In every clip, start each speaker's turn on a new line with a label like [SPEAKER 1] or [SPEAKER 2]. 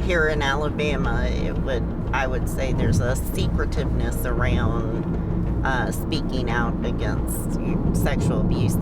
[SPEAKER 1] here in Alabama, I would say there's a secretiveness around speaking out against sexual abuse.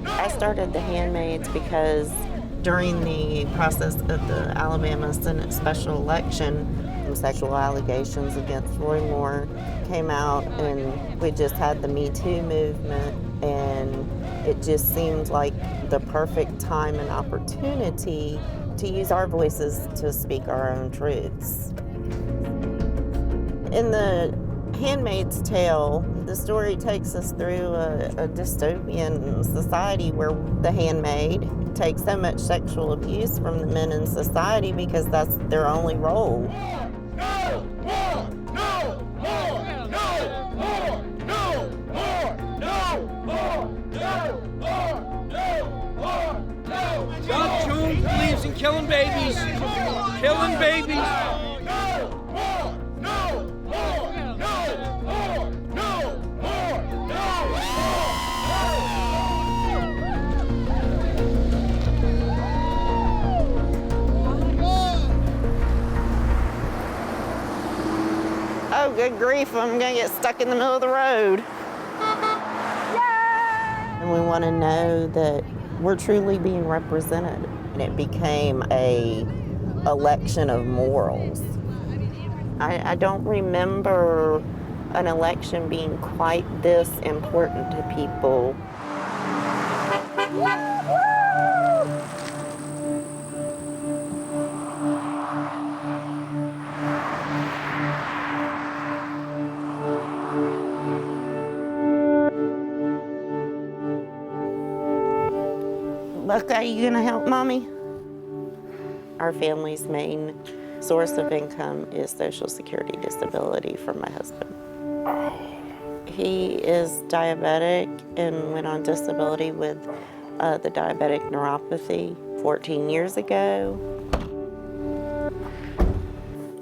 [SPEAKER 1] I started The Handmaids because during the process of the Alabama Senate special election, sexual allegations against Roy Moore came out, and we just had the Me Too movement, and it just seemed like the perfect time and opportunity to use our voices to speak our own truths. In The Handmaid's Tale, the story takes us through a dystopian society where the handmaid takes so much sexual abuse from the men in society because that's their only role.
[SPEAKER 2] John Jones believes in killing babies. Killing babies.
[SPEAKER 1] Oh, good grief, I'm gonna get stuck in the middle of the road. Yay! And we want to know that we're truly being represented. And it became a election of morals. I don't remember an election being quite this important to people. Okay, you gonna help Mommy? Our family's main source of income is Social Security disability for my husband. He is diabetic and went on disability with the diabetic neuropathy 14 years ago.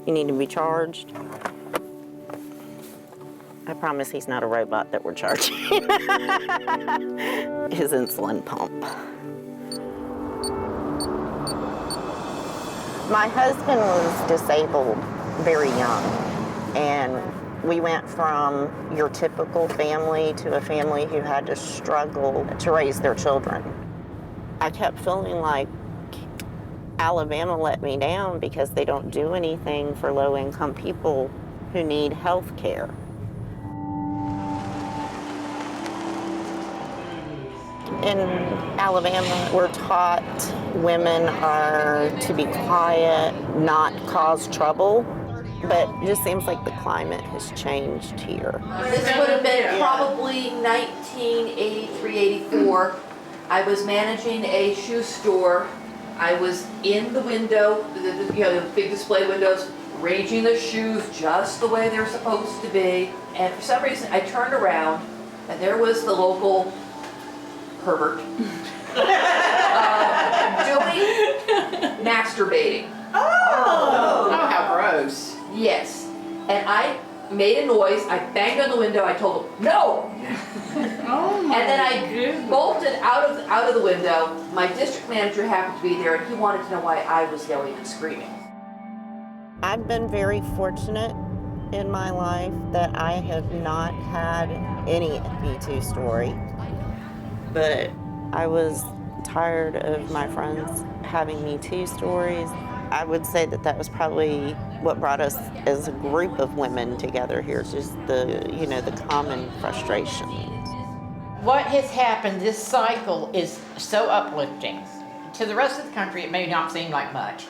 [SPEAKER 1] You need to be charged. I promise he's not a robot that we're charging. His insulin pump. My husband was disabled very young, and we went from your typical family to a family who had to struggle to raise their children. I kept feeling like Alabama let me down because they don't do anything for low-income people who need health care. In Alabama, we're taught women are to be quiet, not cause trouble, but it just seems like the climate has changed here.
[SPEAKER 3] This would have been probably 1983, 84. I was managing a shoe store. I was in the window, the big display windows, ranging the shoes just the way they're supposed to be. And for some reason, I turned around, and there was the local pervert masturbating.
[SPEAKER 4] Oh, how gross.
[SPEAKER 3] Yes. And I made a noise. I banged on the window. I told him, no!
[SPEAKER 4] Oh my
[SPEAKER 3] And then I bolted out of the window. My district manager happened to be there, and he wanted to know why I was yelling and screaming.
[SPEAKER 1] I've been very fortunate in my life that I have not had any Me Too story. But I was tired of my friends having Me Too stories. I would say that was probably what brought us as a group of women together here, just the common frustration.
[SPEAKER 4] What has happened, this cycle is so uplifting. To the rest of the country, it may not seem like much,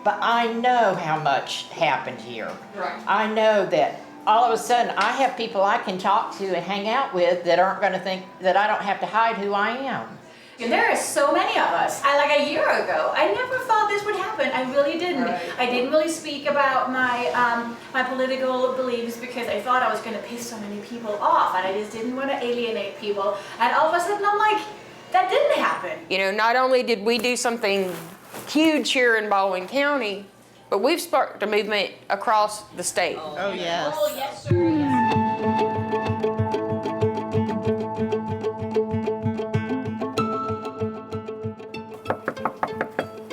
[SPEAKER 4] but I know how much happened here.
[SPEAKER 3] Right.
[SPEAKER 4] I know that all of a sudden, I have people I can talk to and hang out with that aren't going to think that I don't have to hide who I am.
[SPEAKER 5] And there are so many of us. Like a year ago, I never thought this would happen. I really didn't.
[SPEAKER 3] Right.
[SPEAKER 5] I didn't really speak about my my political beliefs because I thought I was going to piss so many people off, and I just didn't want to alienate people. And all of a sudden, I'm like, that didn't happen.
[SPEAKER 6] You know, not only did we do something huge here in Baldwin County, but we've sparked a movement across the state.
[SPEAKER 1] Oh, yes.
[SPEAKER 5] Oh, yes, sir. Yes.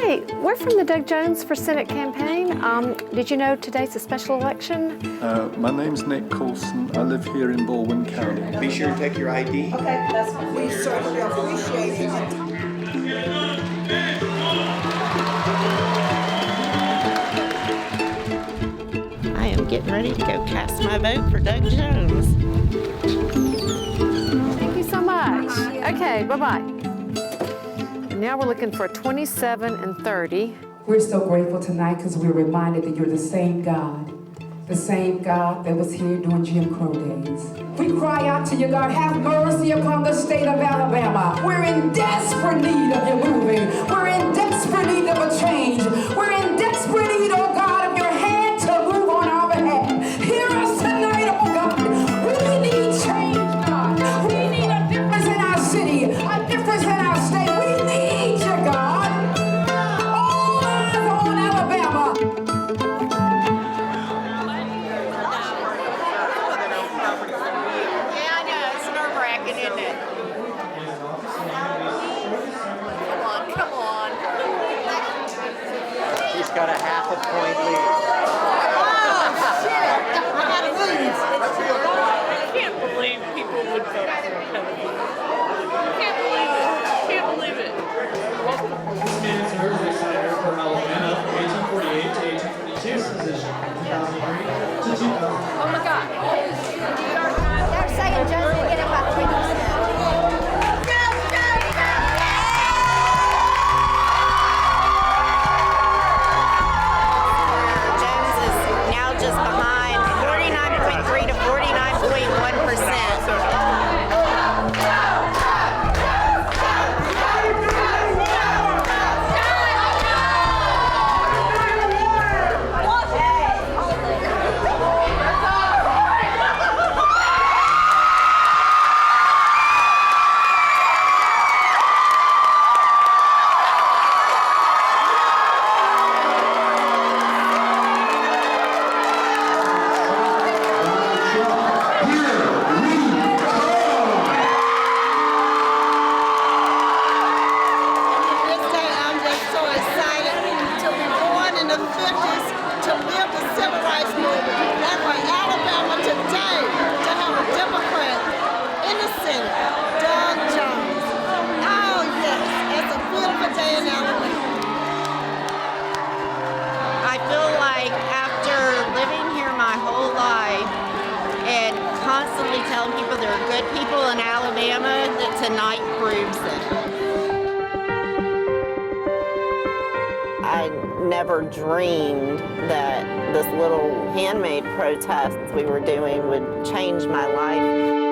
[SPEAKER 7] Hi, we're from the Doug Jones for Senate campaign. Did you know today's a special election?
[SPEAKER 8] My name's Nick Coulson. I live here in Baldwin County.
[SPEAKER 9] Be sure to take your ID.
[SPEAKER 10] Okay, that's fine. We certainly appreciate it.
[SPEAKER 1] I am getting ready to go cast my vote for Doug Jones.
[SPEAKER 7] Thank you so much. Okay, bye-bye. Now we're looking for 27 and 30.
[SPEAKER 11] We're so grateful tonight because we're reminded that you're the same God that was here during Jim Crow days. We cry out to you, God, have mercy upon the state of Alabama. We're in desperate need of you moving. We're in desperate need of a change. We're in desperate need, oh God, of your hand to move on our behalf. Hear us tonight, oh God. We need change, God. We need a difference in our city, a difference in our state. We need you, God. All eyes on Alabama.
[SPEAKER 4] Yeah, I know, it's nerve-wracking, isn't it? Come on.
[SPEAKER 9] She's got a half a point lead.
[SPEAKER 6] I can't believe people would vote for him. Can't believe it. Can't believe it.
[SPEAKER 12] Candace Thursday Senator from Alabama from 1848 to 1852, position from 2003 to 2000.
[SPEAKER 5] Oh my God.
[SPEAKER 10] They're saying Jones will get about 3%.
[SPEAKER 1] Jones is now just behind 49.3 to constantly telling people there are good people in Alabama, that tonight proves it. I never dreamed that this little handmade protest we were doing would change my life.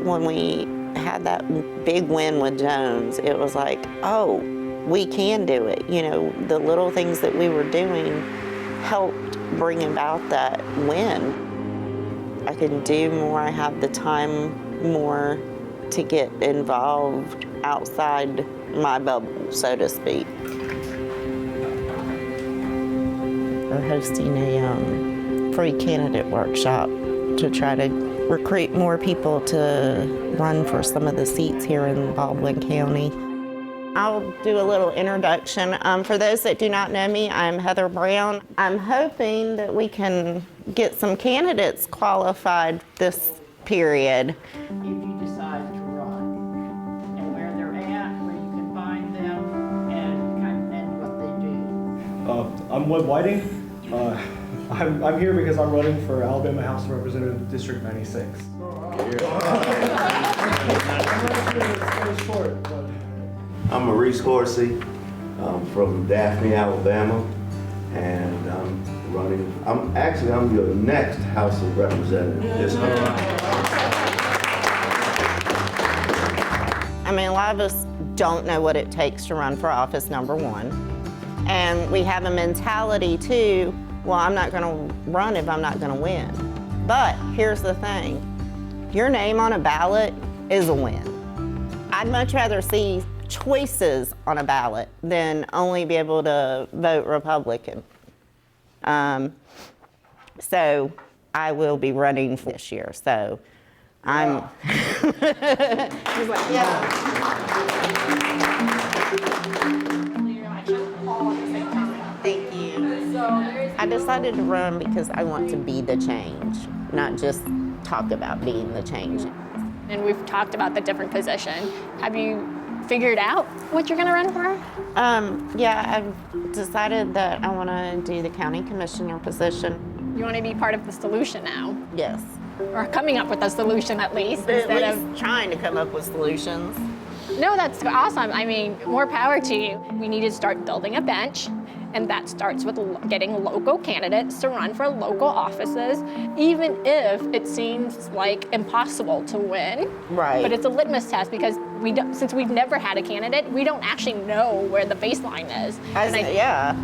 [SPEAKER 1] When we had that big win with Jones, it was like, oh, we can do it. You know, the little things that we were doing helped bring about that win. I can do more, I have the time more to get involved outside my bubble, so to speak. We're hosting a free candidate workshop to try to recruit more people to run for some of the seats here in Baldwin County. I'll do a little introduction. For those that do not know me, I'm Heather Brown. I'm hoping that we can get some candidates qualified this period.
[SPEAKER 4] If you decide to run, and where they're at, where you can find them, and what they do.
[SPEAKER 12] I'm Webb Whiting. I'm here because I'm running for Alabama House of Representatives District 96.
[SPEAKER 13] I'm Maurice Horsey. I'm from Daphne, Alabama, and I'm running. I'm your next House of Representatives.
[SPEAKER 1] I mean, a lot of us don't know what it takes to run for office, number one. And we have a mentality too, well, I'm not gonna run if I'm not gonna win. But here's the thing, your name on a ballot is a win. I'd much rather see choices on a ballot than only be able to vote Republican. So I will be running this year. So I'm. He's like, yeah. Thank you. I decided to run because I want to be the change, not just talk about being the change.
[SPEAKER 14] And we've talked about the different position. Have you figured out what you're going to run for?
[SPEAKER 1] Yeah, I've decided that I want to do the county commissioner position.
[SPEAKER 14] You want to be part of the solution now?
[SPEAKER 1] Yes.
[SPEAKER 14] Or coming up with a solution at least, instead of
[SPEAKER 1] trying to come up with solutions.
[SPEAKER 14] No, that's awesome. I mean, more power to you. We need to start building a bench, and that starts with getting local candidates to run for local offices, even if it seems like impossible to win.
[SPEAKER 1] Right.
[SPEAKER 14] But it's a litmus test because since we've never had a candidate, we don't actually know where the baseline is.
[SPEAKER 1] Yeah.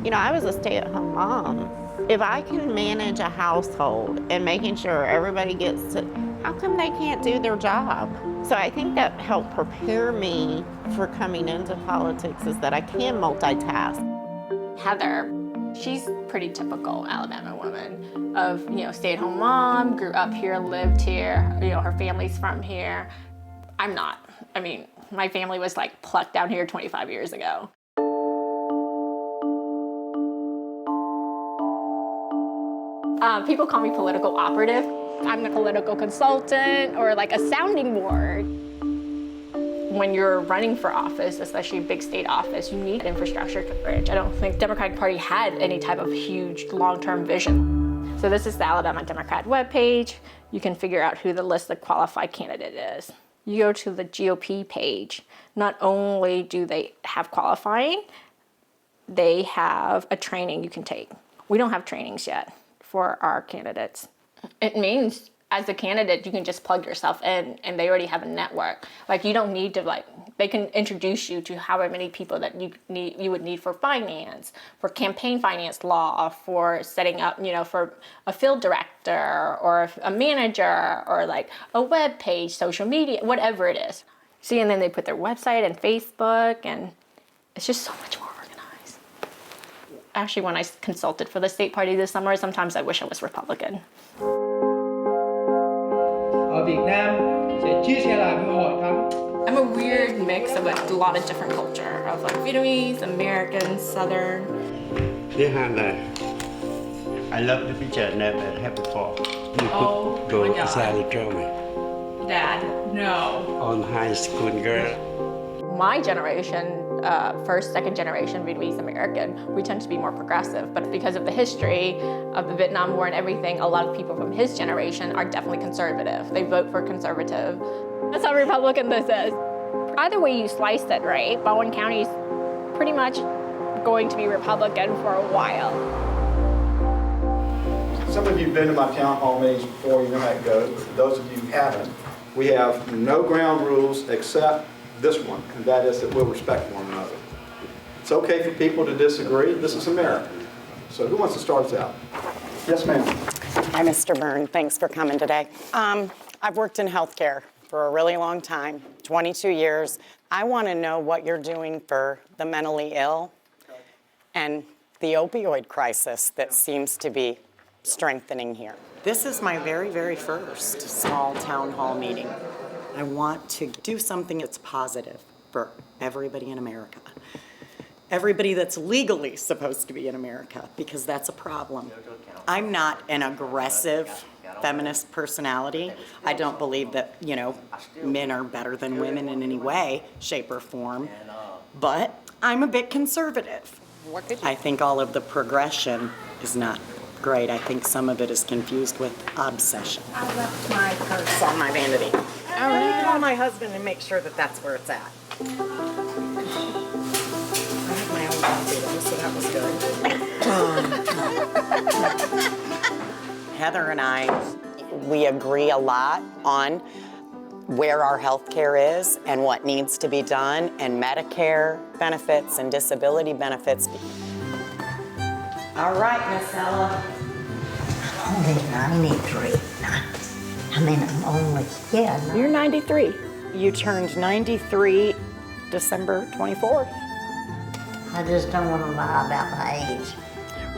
[SPEAKER 1] You know, I was a stay-at-home mom. If I can manage a household and making sure everybody gets to, how come they can't do their job? So I think that helped prepare me for coming into politics, is that I can multitask.
[SPEAKER 14] Heather, she's pretty typical Alabama woman of, stay-at-home mom, grew up here, lived here, her family's from here. I'm not. I mean, my family was like plucked down here 25 years ago. People call me political operative. I'm a political consultant or like a sounding board. When you're running for office, especially a big state office, you need infrastructure coverage. I don't think the Democratic Party had any type of huge long-term vision. So this is the Alabama Democrat webpage. You can figure out who the list of qualified candidate is. You go to the GOP page. Not only do they have qualifying, they have a training you can take. We don't have trainings yet for our candidates. It means as a candidate, you can just plug yourself in and they already have a network. Like you don't need to they can introduce you to however many people that you would need for finance, for campaign finance law, for setting up, for a field director or a manager or like a web page, social media, whatever it is. See, and then they put their website and Facebook and it's just so much more organized. Actually, when I consulted for the state party this summer, sometimes I wish I was Republican. I'm a weird mix of a lot of different culture of like Vietnamese, American, Southern.
[SPEAKER 15] Dear Hannah, I love the picture I never had before. You
[SPEAKER 14] Oh
[SPEAKER 15] could
[SPEAKER 14] my
[SPEAKER 15] go
[SPEAKER 14] God.
[SPEAKER 15] inside and draw me
[SPEAKER 14] Dad, no.
[SPEAKER 15] on high school girl.
[SPEAKER 14] My generation, first, second generation Vietnamese American, we tend to be more progressive. But because of the history of the Vietnam War and everything, a lot of people from his generation are definitely conservative. They vote for conservative. That's how Republican this is. Either way you slice it, right? Baldwin County's pretty much going to be Republican for a while.
[SPEAKER 16] Some of you have been to my town hall meetings before, you know how it goes. For those of you who haven't, we have no ground rules except this one, and that is that we'll respect one another. It's okay for people to disagree. This is America. So who wants to start us out? Yes, ma'am.
[SPEAKER 17] Hi, Mr. Byrne. Thanks for coming today. I've worked in healthcare for a really long time, 22 years. I want to know what you're doing for the mentally ill and the opioid crisis that seems to be strengthening here. This is my very, very first small town hall meeting. I want to do something that's positive for everybody in America. Everybody that's legally supposed to be in America, because that's a problem. I'm not an aggressive feminist personality. I don't believe that, men are better than women in any way, shape, or form. But I'm a bit conservative. I think all of the progression is not great. I think some of it is confused with obsession. I left my purse on my vanity. Oh, let me call my husband and make sure that that's where it's at. I have my own coffee though, so that was good. Heather and I, we agree a lot on where our health care is and what needs to be done, and Medicare benefits and disability benefits. All right, Miss Ella.
[SPEAKER 18] Không thể nói mệt rồi. Thằng mean, I'm only, yeah.
[SPEAKER 17] You're 93. You turned 93 December 24th.
[SPEAKER 18] I just don't want to lie about my age.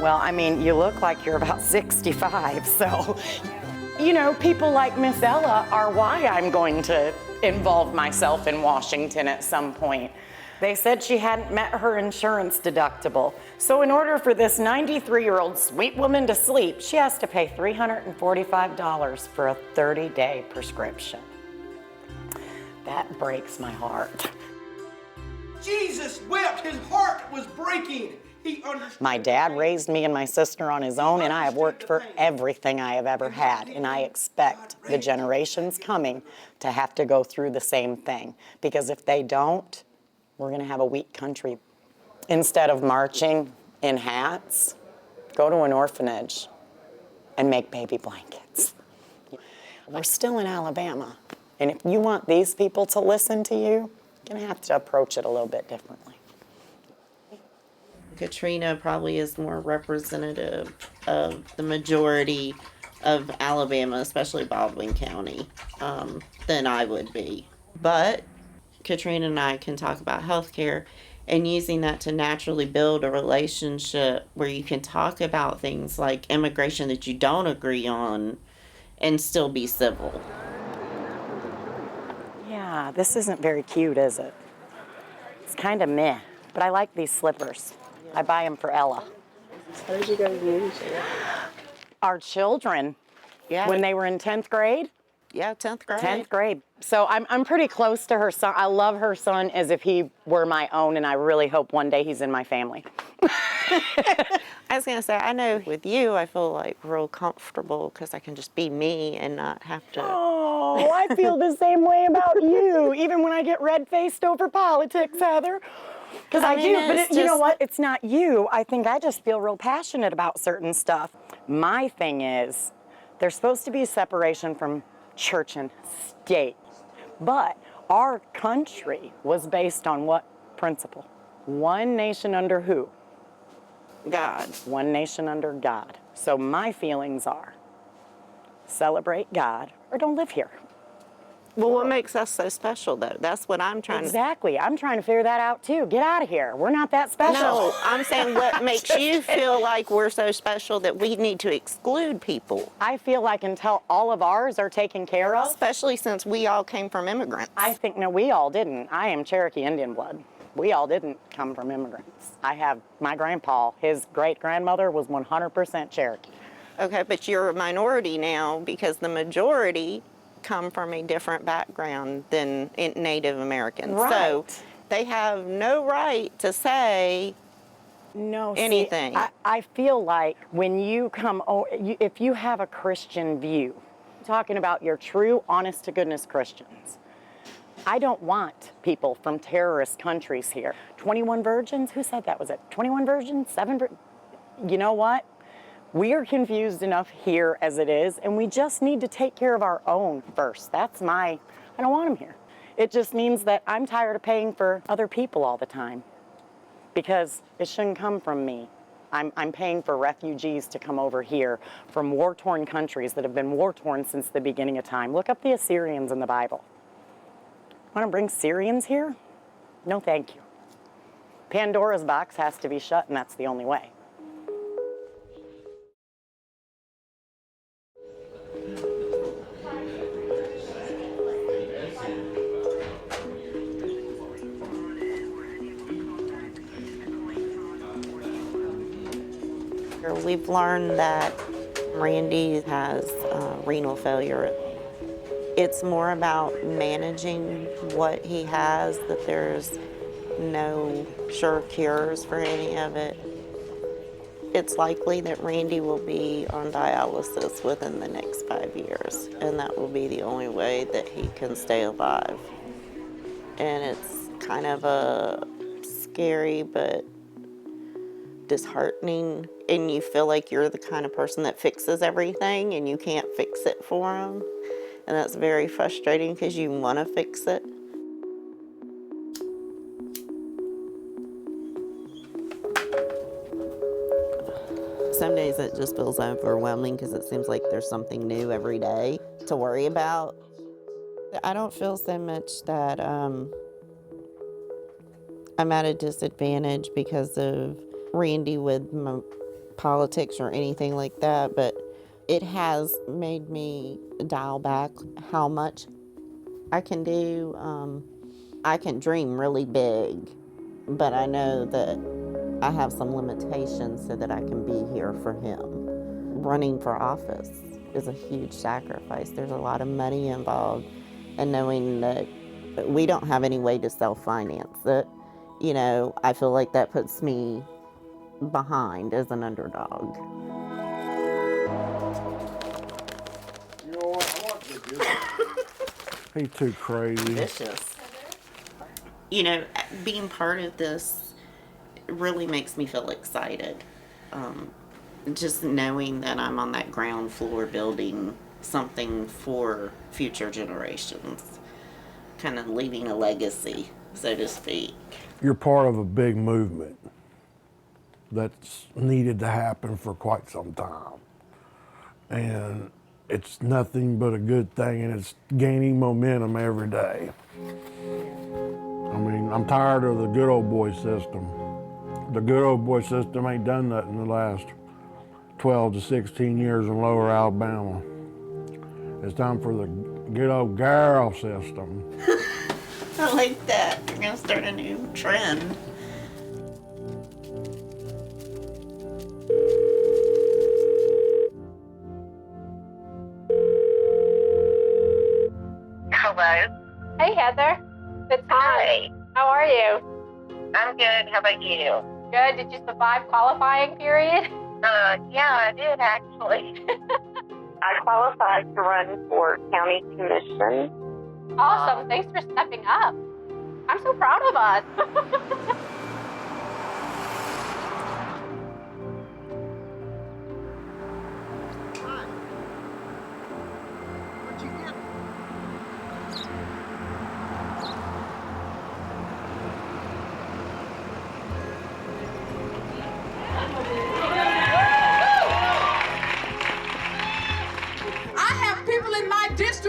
[SPEAKER 17] Well, I mean, you look like you're about 65, so, you know, people like Miss Ella are why I'm going to involve myself in Washington at some point. They said she hadn't met her insurance deductible. So in order for this 93-year-old sweet woman to sleep, she has to pay $345 for a 30-day prescription. That breaks my heart.
[SPEAKER 2] Jesus wept, his heart was breaking. He understood.
[SPEAKER 17] My dad raised me and my sister on his own, and I have worked for everything I have ever had, and I expect the generations coming to have to go through the same thing, because if they don't, we're gonna have a weak country. Instead of marching in hats, go to an orphanage and make baby blankets. We're still in Alabama, and if you want these people to listen to you, you're gonna have to approach it a little bit differently.
[SPEAKER 1] Katrina probably is more representative of the majority of Alabama, especially Baldwin County, than I would be. But Katrina and I can talk about healthcare and using that to naturally build a relationship where you can talk about things like immigration that you don't agree on and still be civil.
[SPEAKER 17] Yeah, this isn't very cute, is it? It's kind of meh, but I like these slippers. I buy them for Ella.
[SPEAKER 6] How did you go to beauty?
[SPEAKER 17] Our children, when they were in 10th grade.
[SPEAKER 1] Yeah, 10th grade.
[SPEAKER 17] 10th grade. So I'm pretty close to her son. I love her son as if he were my own, and I really hope one day he's in my family.
[SPEAKER 1] I was going to say, I know with you, I feel like real comfortable because I can just be me and not have to.
[SPEAKER 17] Oh, I feel the same way about you, even when I get red-faced over politics, Heather. Because I do, but you know what? It's not you. I think I just feel real passionate about certain stuff. My thing is, there's supposed to be a separation from church and state. But our country was based on what principle? One nation under who?
[SPEAKER 1] God.
[SPEAKER 17] One nation under God. So my feelings are, celebrate God or don't live here.
[SPEAKER 1] Well, what makes us so special, though? That's what I'm trying to...
[SPEAKER 17] Exactly. I'm trying to figure that out, too. Get out of here. We're not that special.
[SPEAKER 1] No, I'm saying what makes you feel like we're so special that we need to exclude people.
[SPEAKER 17] I feel like until all of ours are taken care of...
[SPEAKER 1] Especially since we all came from immigrants.
[SPEAKER 17] I think, no, we all didn't. I am Cherokee Indian blood. We all didn't come from immigrants. I have my grandpa, his great-grandmother was 100% Cherokee.
[SPEAKER 1] Okay, but you're a minority now because the majority come from a different background than Native Americans.
[SPEAKER 17] Right.
[SPEAKER 1] So they have no right to say anything.
[SPEAKER 17] See, I feel like when you come, if you have a Christian view, talking about your true, honest-to-goodness Christians, I don't want people from terrorist countries here. 21 virgins? Who said that? Was it 21 virgins? 7 virgins? You know what? We are confused enough here as it is, and we just need to take care of our own first. I don't want them here. It just means that I'm tired of paying for other people all the time because it shouldn't come from me. I'm paying for refugees to come over here from war-torn countries that have been war-torn since the beginning of time. Look up the Assyrians in the Bible. Want to bring Syrians here? No, thank you. Pandora's box has to be shut, and that's the only way.
[SPEAKER 1] We've learned that Randy has renal failure. It's more about managing what he has, that there's no sure cures for any of it. It's likely that Randy will be on dialysis within the next 5 years, and that will be the only way that he can stay alive. And it's kind of a scary but disheartening, and you feel like you're the kind of person that fixes everything and you can't fix it for him. And that's very frustrating because you want to fix it. Some days it just feels overwhelming because it seems like there's something new every day. to worry about. I don't feel so much that I'm at a disadvantage because of Randy with my politics or anything like that, but it has made me dial back how much I can do. I can dream really big, but I know that I have some limitations so that I can be here for him. Running for office is a huge sacrifice. There's a lot of money involved, and knowing that we don't have any way to self-finance it, I feel like that puts me behind as an underdog.
[SPEAKER 19] He's too crazy.
[SPEAKER 1] Vicious. Being part of this really makes me feel excited. Just knowing that I'm on that ground floor building something for future generations, kind of leaving a legacy, so to speak.
[SPEAKER 19] You're part of a big movement that's needed to happen for quite some time. And it's nothing but a good thing, and it's gaining momentum every day. I mean, I'm tired of the good old boy system. The good old boy system ain't done nothing in the last 12 to 16 years in Lower Alabama. It's time for the good old girl system.
[SPEAKER 1] I like that. You're gonna start a new trend.
[SPEAKER 20] Hello.
[SPEAKER 14] Hey, Heather. It's Hi. How are you?
[SPEAKER 20] I'm good. How about you?
[SPEAKER 14] Good. Did you survive qualifying period?
[SPEAKER 20] Yeah, I did actually. I qualified to run for county commission.
[SPEAKER 14] Awesome. Thanks for stepping up. I'm so proud of us.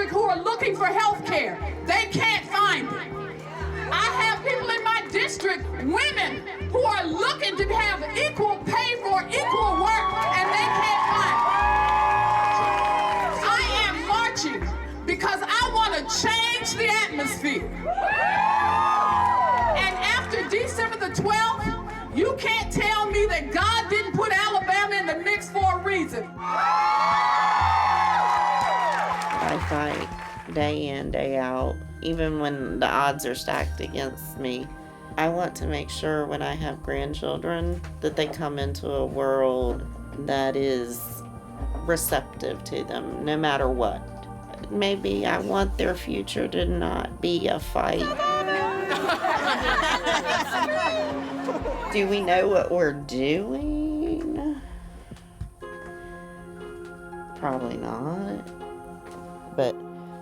[SPEAKER 11] Who are looking for health care. They can't find it. I have people in my district, women, who are looking to have equal pay for equal work, and they can't find it. I am marching because I want to change the atmosphere. And after December the 12th, you can't tell me that God didn't put Alabama in the mix for a reason.
[SPEAKER 1] I fight day in, day out, even when the odds are stacked against me. I want to make sure when I have grandchildren that they come into a world that is receptive to them, no matter what. Maybe I want their future to not be a fight. Do we know what we're doing? Probably not. But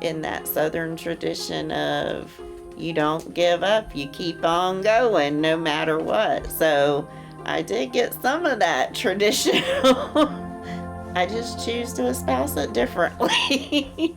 [SPEAKER 1] in that Southern tradition of you don't give up, you keep on going no matter what. So I did get some of that traditional. I just choose to espouse it differently.